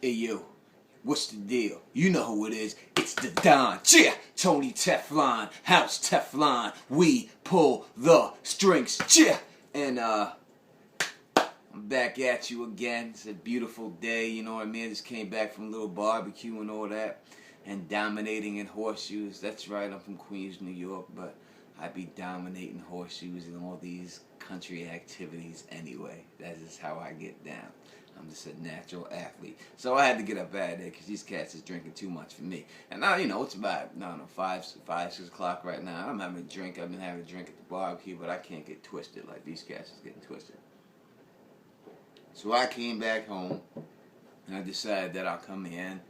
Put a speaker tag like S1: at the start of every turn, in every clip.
S1: Hey yo, what's the deal? You know who it is. It's the Don. Yeah, Tony Teflon, House Teflon. We pull the strings. Yeah, and I'm back at you again. It's a beautiful day. You know what I mean? I just came back from a little barbecue and all that, and dominating in horseshoes. That's right. I'm from Queens, New York, but I be dominating horseshoes and all these country activities anyway. That is how I get down. I'm just a natural athlete. So I had to get up out of there because these cats is drinking too much for me. And now, you know, it's about, I don't know, 5, 6 o'clock right now. I'm having a drink. I've been having a drink at the barbecue, but I can't get twisted like these cats is getting twisted. So I came back home, and I decided that I'll come in,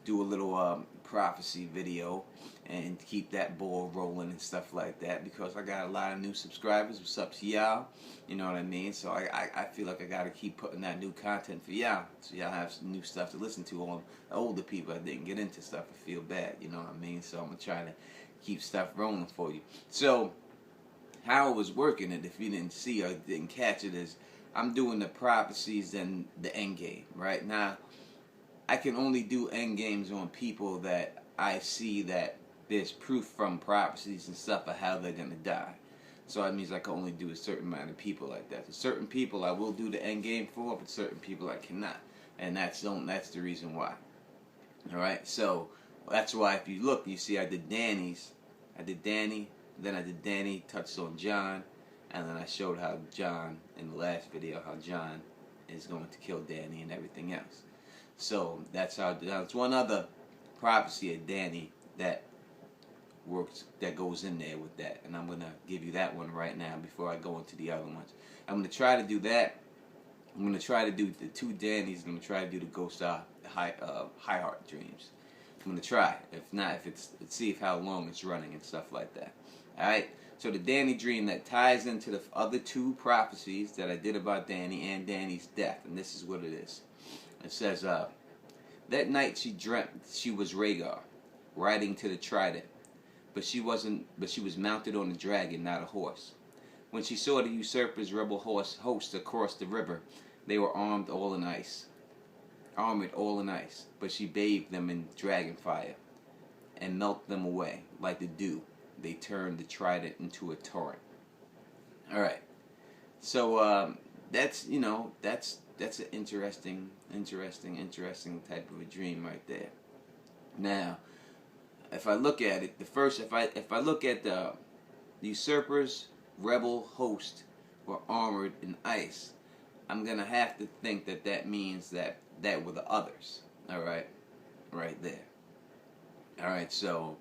S1: do a little prophecy video, and keep that ball rolling and stuff like that, because I got a lot of new subscribers. What's up to y'all? You know what I mean? So I feel like I got to keep putting that new content for y'all, so y'all have some new stuff to listen to. On older people that didn't get into stuff and feel bad, you know what I mean? So I'm going to try to keep stuff rolling for you. So how it was working, and if you didn't see or didn't catch it, is I'm doing the prophecies and the end game. Right now, I can only do end games on people that I see that there's proof from prophecies and stuff of how they're gonna die. So that means I can only do a certain amount of people like that. So certain people I will do the end game for, but certain people I cannot, and that's the reason why. All right, so that's why if you look, you see I did Danny's, I did Danny, then I did Danny, touched on John, and then I showed how John in the last video, how John is going to kill Danny and everything else. So that's how. There's one other prophecy of Danny that works, that goes in there with that, and I'm gonna give you that one right now before I go into the other ones. I'm gonna try to do that. I'm gonna try to do the two Dannys. I'm gonna try to do the Ghost High Heart Dreams. I'm gonna try. If not, let's see if how long it's running and stuff like that. All right. So the Danny dream that ties into the other two prophecies that I did about Danny and Danny's death, and this is what it is. It says, that night she dreamt she was Rhaegar, riding to the trident, but she was mounted on a dragon, not a horse. When she saw the usurper's rebel host across the river, they were armored all in ice, but she bathed them in dragon fire, and melted them away like the dew. They turned the trident into a torrent. All right, so that's an interesting type of a dream right there. Now, if I look at it, if I look at the usurper's rebel host were armored in ice, I'm gonna have to think that means that were the others. All right, right there. All right, so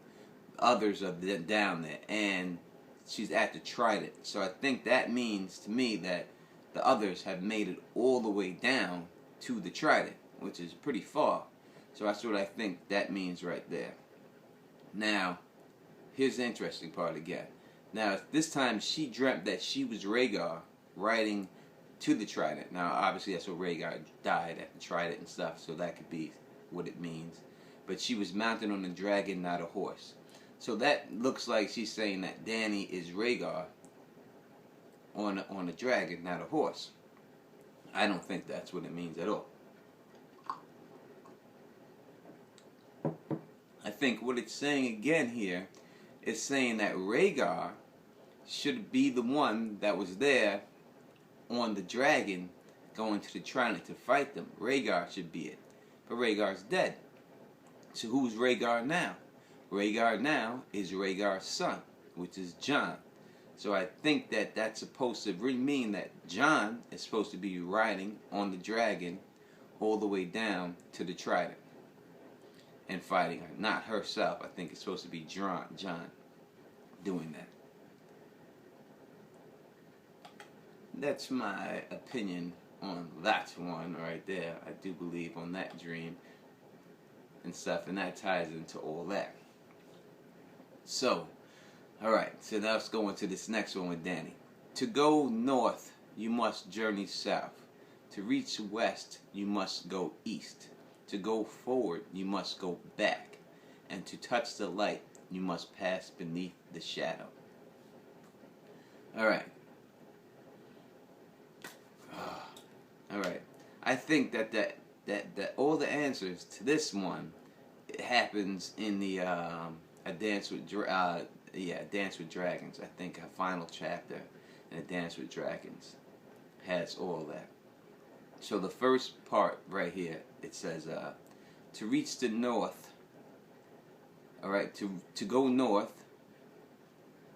S1: others are down there, and she's at the trident. So I think that means to me that the others have made it all the way down to the trident, which is pretty far. So that's what I think that means right there. Now, here's the interesting part again. Now, this time she dreamt that she was Rhaegar riding to the trident. Now, obviously that's what Rhaegar died at the trident and stuff, so that could be what it means. But she was mounted on a dragon, not a horse. So that looks like she's saying that Danny is Rhaegar on a dragon, not a horse. I don't think that's what it means at all. I think what it's saying again here is saying that Rhaegar should be the one that was there on the dragon going to the trident to fight them. Rhaegar should be it. But Rhaegar's dead. So who's Rhaegar now? Rhaegar now is Rhaegar's son, which is Jon. So I think that that's supposed to really mean that Jon is supposed to be riding on the dragon all the way down to the trident and fighting her. Not herself. I think it's supposed to be Jon doing that. That's my opinion on that one right there. I do believe on that dream and stuff, and that ties into all that. So, alright, so now let's go into this next one with Danny. To go north, you must journey south. To reach west, you must go east. To go forward, you must go back. And to touch the light, you must pass beneath the shadow. Alright. Alright. I think that that all the answers to this one, it happens in the A Dance with Dance with Dragons. I think a final chapter in A Dance with Dragons has all that. So the first part right here, it says to reach the north. All right, to go north,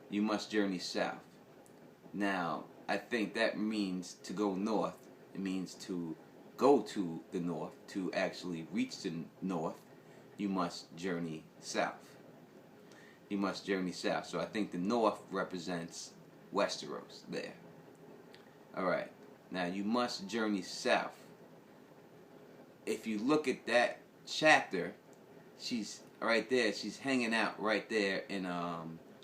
S1: you must journey south. Now, I think that means to go north. It means to go to the north. To actually reach the north, you must journey south. You must journey south. So I think the north represents Westeros there. Alright, now you must journey south. If you look at that chapter, she's right there. She's hanging out right there in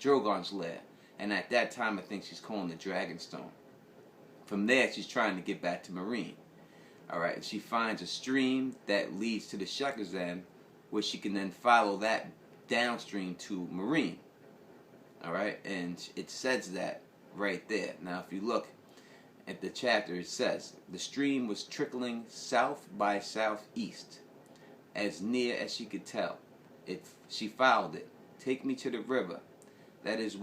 S1: Drogon's lair. And at that time, I think she's calling the Dragonstone. From there, she's trying to get back to Meereen. Alright, and she finds a stream that leads to the Shecker's End, where she can then follow that downstream to Meereen. Alright, and it says that right there. Now, if you look at the chapter, it says, the stream was trickling south by southeast, as near as she could tell. She followed it. Take me to the river. That is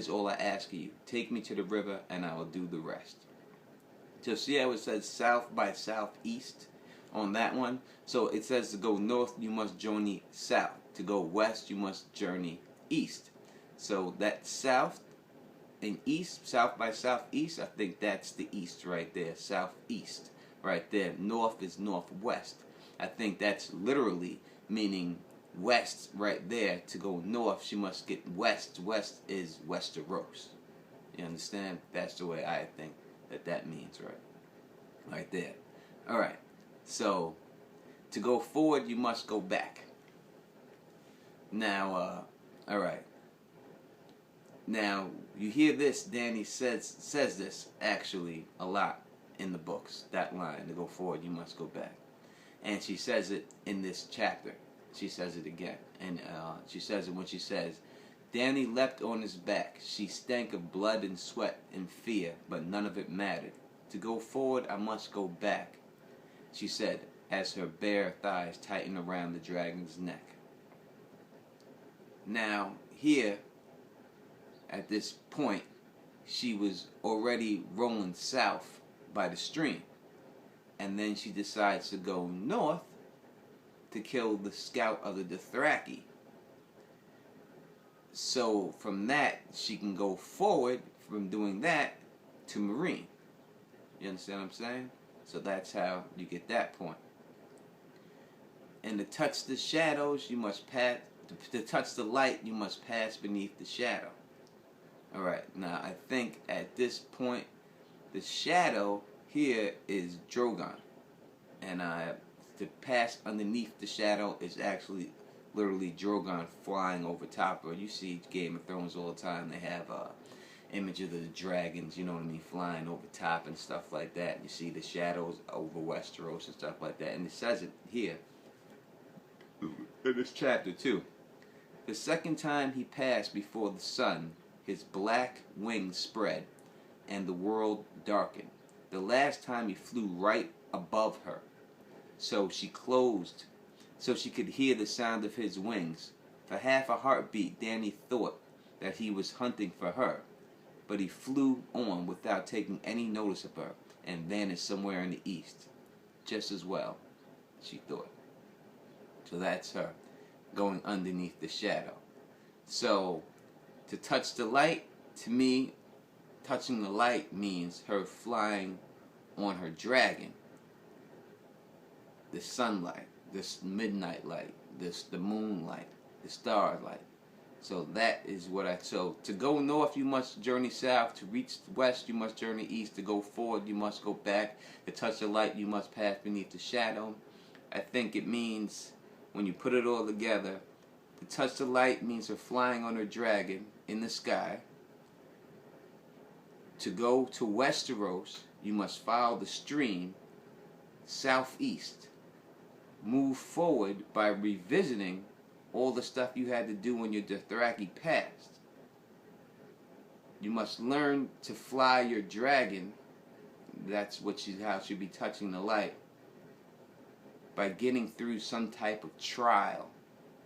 S1: all I ask of you. Take me to the river, and I will do the rest. So see how it says south by southeast on that one? So it says to go north, you must journey south. To go west, you must journey east. So that south and east, south by southeast, I think that's the east right there. Southeast right there. North is northwest. I think that's literally meaning west right there. To go north, she must get west. West is Westeros. You understand? That's the way I think that means, right? Right there. Alright. So, to go forward, you must go back. Now, alright. Now, you hear this, Dany says this actually a lot in the books. That line, to go forward, you must go back. And she says it in this chapter. She says it again. And she says it when she says, Dany leapt on his back. She stank of blood and sweat and fear, but none of it mattered. To go forward, I must go back, she said, as her bare thighs tightened around the dragon's neck. Now, here, at this point, she was already rolling south by the stream. And then she decides to go north to kill the scout of the Dothraki. So from that, she can go forward from doing that to Meereen. You understand what I'm saying? So that's how you get that point. And to touch the shadows, you must pass. To touch the light, you must pass beneath the shadow. Alright, now I think at this point, the shadow here is Drogon. And to pass underneath the shadow is actually literally Drogon flying over top of her. You see Game of Thrones all the time. They have image of the dragons, you know what I mean, flying over top and stuff like that. You see the shadows over Westeros and stuff like that. And it says it here in this chapter too. The second time he passed before the sun, his black wings spread, and the world darkened. The last time he flew right above her, so she could hear the sound of his wings. For half a heartbeat, Dany thought that he was hunting for her, but he flew on without taking any notice of her, and vanished somewhere in the east. Just as well, she thought. So that's her going underneath the shadow. So, to touch the light, to me, touching the light means her flying on her dragon. The sunlight, this midnight light, the moonlight, the starlight. So that is what so to go north, you must journey south. To reach west, you must journey east. To go forward, you must go back. To touch the light, you must pass beneath the shadow. I think it means, when you put it all together, to touch the light means her flying on her dragon in the sky. To go to Westeros, you must follow the stream southeast. Move forward by revisiting all the stuff you had to do when your Dothraki passed. You must learn to fly your dragon. That's how she'll be touching the light. by getting through some type of trial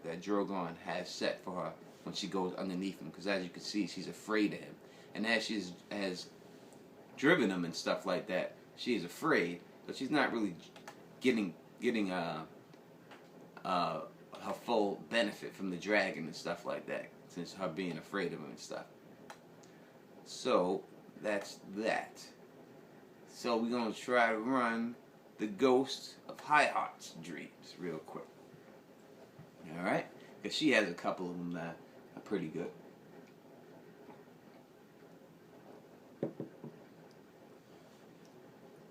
S1: that Drogon has set for her when she goes underneath him. Because as you can see, she's afraid of him. And as she has driven him and stuff like that, she is afraid. But she's not really getting her full benefit from the dragon and stuff like that, since her being afraid of him and stuff. So that's that. So we're gonna try to run the Ghost of High Heart's dreams real quick. All right, because she has a couple of them that are pretty good.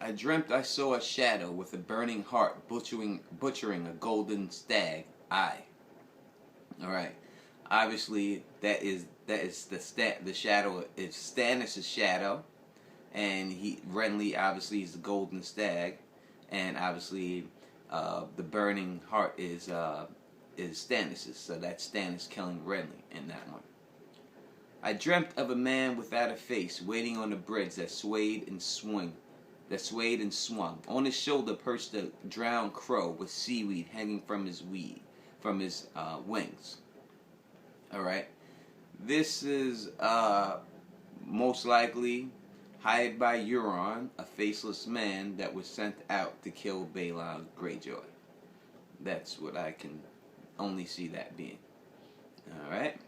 S1: I dreamt I saw a shadow with a burning heart butchering a golden stag eye. All right, obviously that is the shadow is Stannis' shadow, and Renly obviously is the golden stag, and obviously the burning heart is Stannis'. So that's Stannis killing Renly in that one. I dreamt of a man without a face waiting on a bridge that swayed and swung. On his shoulder perched a drowned crow with seaweed hanging from his wings. All right, this is most likely hired by Euron, a faceless man that was sent out to kill Balon Greyjoy. That's what I can only see that being. All right.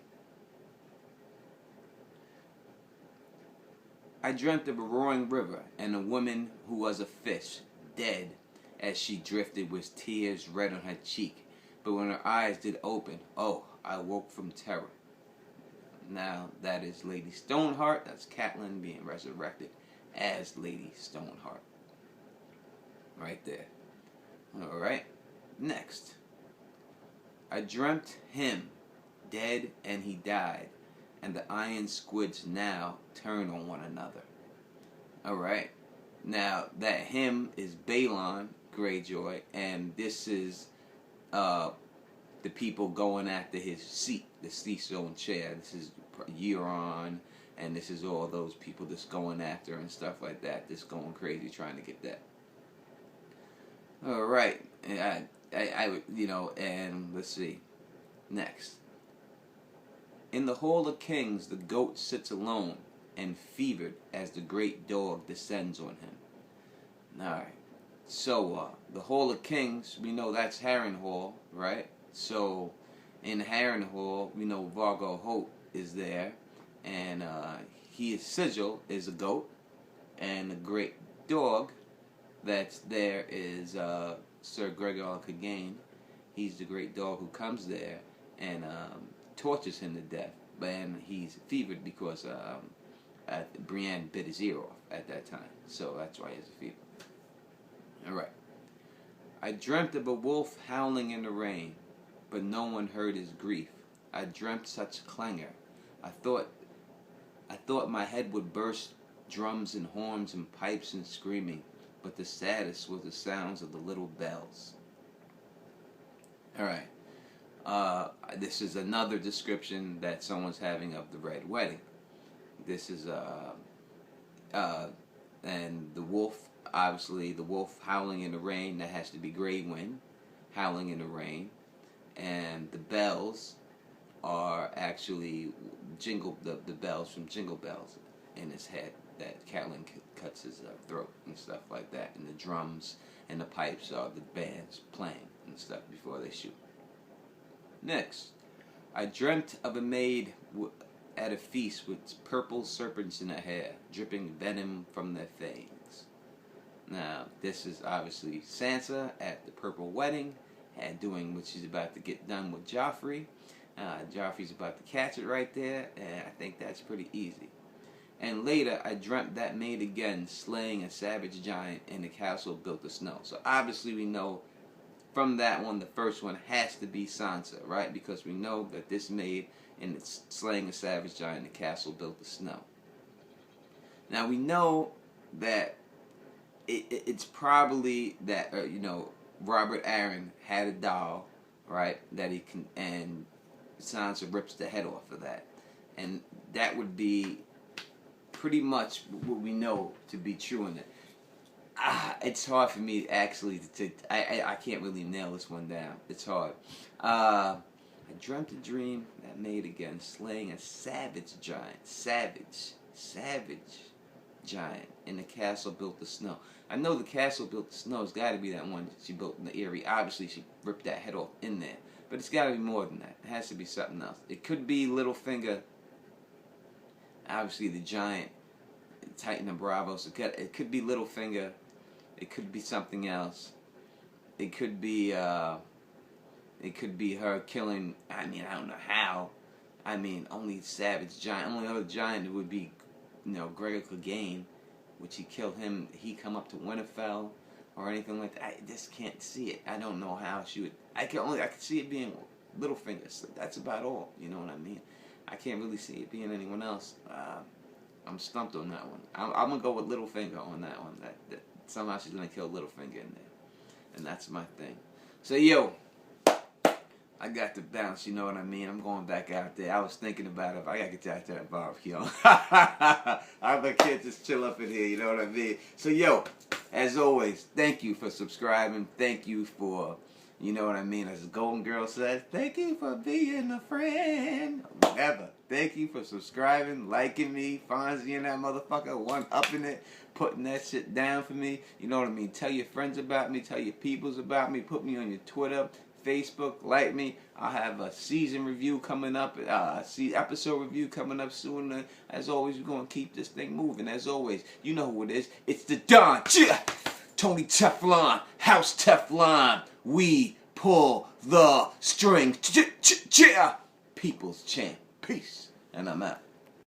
S1: I dreamt of a roaring river and a woman who was a fish, dead as she drifted with tears red on her cheek. But when her eyes did open, oh, I woke from terror. Now that is Lady Stoneheart. That's Catelyn being resurrected as Lady Stoneheart. Right there. Alright. Next. I dreamt him dead and he died, and the iron squids now turn on one another. Alright. Now that him is Balon Greyjoy, and this is the people going after his seat, the Seastone chair. This is Euron, and this is all those people that's going after and stuff like that, that's going crazy trying to get that. All right, and I would, and let's see. Next, in the Hall of Kings, the goat sits alone and fevered as the great dog descends on him. All right, so the Hall of Kings, we know that's Harrenhal, right? So in Harrenhal, we know Vargo Hoat is there, and Sigil is a goat, and the great dog that's there is Sir Gregor Clegane. He's the great dog who comes there and tortures him to death, and he's fevered because Brienne bit his ear off at that time, so that's why he has a fever. All right. I dreamt of a wolf howling in the rain, but no one heard his grief. I dreamt such clangor. I thought my head would burst, drums and horns and pipes and screaming, but the saddest was the sounds of the little bells. All right. This is another description that someone's having of the Red Wedding. This is and the wolf, obviously the wolf howling in the rain. That has to be Grey Wind howling in the rain, and the bells are actually the bells from Jingle Bells in his head that Catelyn cuts his throat and stuff like that, and the drums and the pipes are the bands playing and stuff before they shoot. Next, I dreamt of a maid at a feast with purple serpents in her hair, dripping venom from their fangs. Now, this is obviously Sansa at the Purple Wedding, and doing what she's about to get done with Joffrey. Joffrey's about to catch it right there, and I think that's pretty easy. And later, I dreamt that maid again, slaying a savage giant in a castle built of snow. So obviously we know from that one, the first one has to be Sansa, right? Because we know that this maid and it's slaying a savage giant in a castle built of snow. Now we know that it's probably that Robert Arryn had a doll, right? That he can, and Sansa rips the head off of that, and that would be pretty much what we know to be true in it. It's hard for me actually I can't really nail this one down. It's hard. I dreamt a dream that made again, slaying a savage giant. Savage giant in the castle built of snow. I know the castle built of snow has got to be that one that she built in the Erie. Obviously, she ripped that head off in there. But it's got to be more than that. It has to be something else. It could be Littlefinger. Obviously, the giant Titan of Bravos. It could be Littlefinger. It could be something else. It could be her killing. I mean, I don't know how. I mean, only savage giant. Only other giant would be, Gregor Clegane. Would she kill him? He come up to Winterfell or anything like that? I just can't see it. I don't know how she would. I can see it being Littlefinger. So that's about all. You know what I mean? I can't really see it being anyone else. I'm stumped on that one. I'm gonna go with Littlefinger on that one. That somehow she's gonna kill Littlefinger in there, and that's my thing. So yo, I got to bounce. You know what I mean? I'm going back out there. I was thinking about it. I gotta get out to that barbecue. I can't just chill up in here. You know what I mean? So yo, as always, thank you for subscribing. Thank you for, you know what I mean? As the Golden Girl says, thank you for being a friend. Whatever. Thank you for subscribing, liking me, Fonzie and that motherfucker, one-upping it, putting that shit down for me. You know what I mean? Tell your friends about me. Tell your peoples about me. Put me on your Twitter, Facebook, like me. I'll have a season review coming up, episode review coming up soon. As always, we're going to keep this thing moving. As always, you know who it is. It's the Don. Tony Teflon, House Teflon. We pull the string. People's champ. Peace. And I'm out.